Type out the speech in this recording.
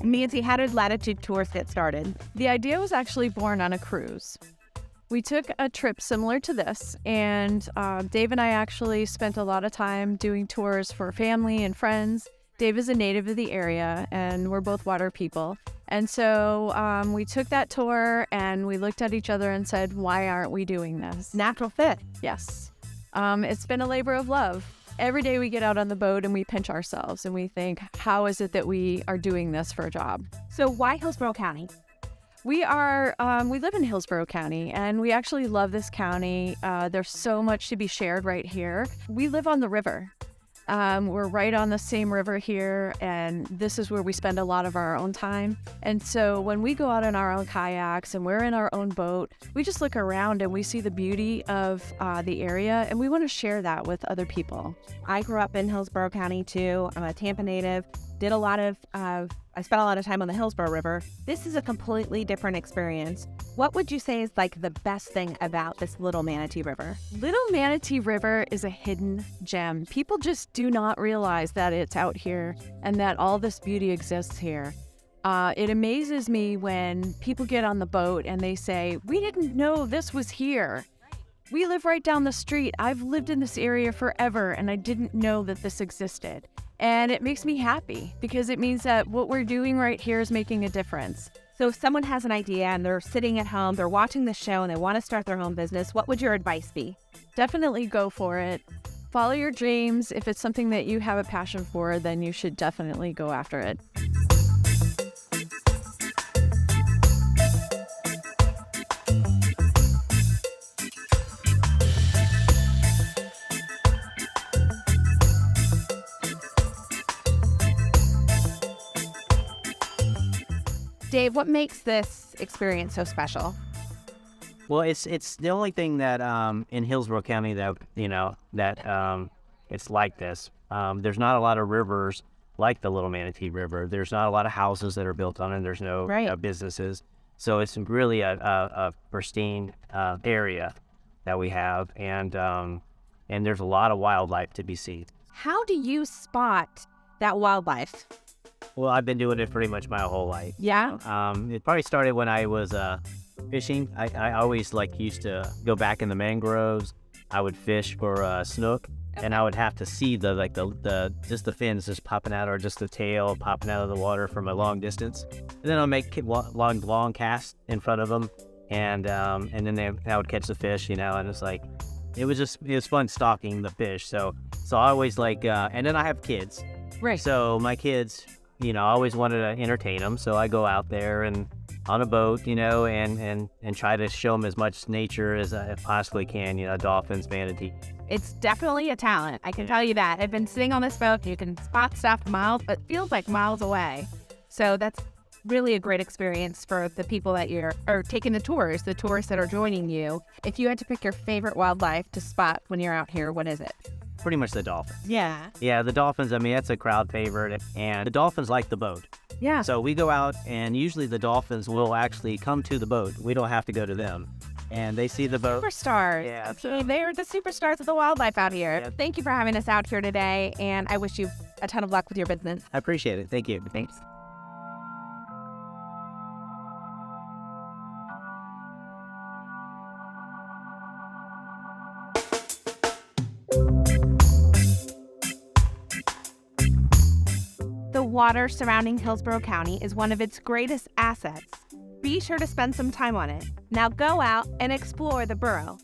Nancy, how did Latitude Tours get started? The idea was actually born on a cruise. We took a trip similar to this, and Dave and I actually spent a lot of time doing tours for family and friends. Dave is a native of the area, and we're both water people. And so we took that tour, and we looked at each other and said, why aren't we doing this? Natural fit. Yes. It's been a labor of love. Every day we get out on the boat and we pinch ourselves, and we think, how is it that we are doing this for a job? So why Hillsborough County? We live in Hillsborough County, and we actually love this county. There's so much to be shared right here. We live on the river. We're right on the same river here, and this is where we spend a lot of our own time. And so when we go out in our own kayaks and we're in our own boat, we just look around and we see the beauty of the area, and we want to share that with other people. I grew up in Hillsborough County too. I'm a Tampa native. I spent a lot of time on the Hillsborough River. This is a completely different experience. What would you say is like the best thing about this Little Manatee River? Little Manatee River is a hidden gem. People just do not realize that it's out here and that all this beauty exists here. It amazes me when people get on the boat and they say, we didn't know this was here. We live right down the street. I've lived in this area forever, and I didn't know that this existed. And it makes me happy because it means that what we're doing right here is making a difference. So if someone has an idea and they're sitting at home, they're watching the show and they want to start their own business, what would your advice be? Definitely go for it. Follow your dreams. If it's something that you have a passion for, then you should definitely go after it. Dave, what makes this experience so special? Well, it's the only thing that in Hillsborough County that it's like this. There's not a lot of rivers like the Little Manatee River. There's not a lot of houses that are built on it. There's no businesses, so it's really a pristine area that we have, and there's a lot of wildlife to be seen. How do you spot that wildlife? Well, I've been doing it pretty much my whole life. Yeah. It probably started when I was fishing. I always used to go back in the mangroves. I would fish for snook, and I would have to see the just the fins just popping out, or just the tail popping out of the water from a long distance. And then I'll make long casts in front of them, and then I would catch the fish, and it's like it was fun stalking the fish. So I always and then I have kids. Right. So my kids, I always wanted to entertain them. So I go out there and on a boat, and try to show them as much nature as I possibly can, dolphins, manatee. It's definitely a talent. I can tell you that. I've been sitting on this boat. You can spot stuff miles, but it feels like miles away. So that's really a great experience for the people that are taking the tourists that are joining you. If you had to pick your favorite wildlife to spot when you're out here, what is it? Pretty much the dolphins. Yeah. Yeah, the dolphins, that's a crowd favorite. And the dolphins like the boat. Yeah. So we go out, and usually the dolphins will actually come to the boat. We don't have to go to them. And they see the boat. Superstars. Yeah. So they're the superstars of the wildlife out here. Yeah. Thank you for having us out here today, and I wish you a ton of luck with your business. I appreciate it. Thank you. Thanks. The water surrounding Hillsborough County is one of its greatest assets. Be sure to spend some time on it. Now go out and explore the borough.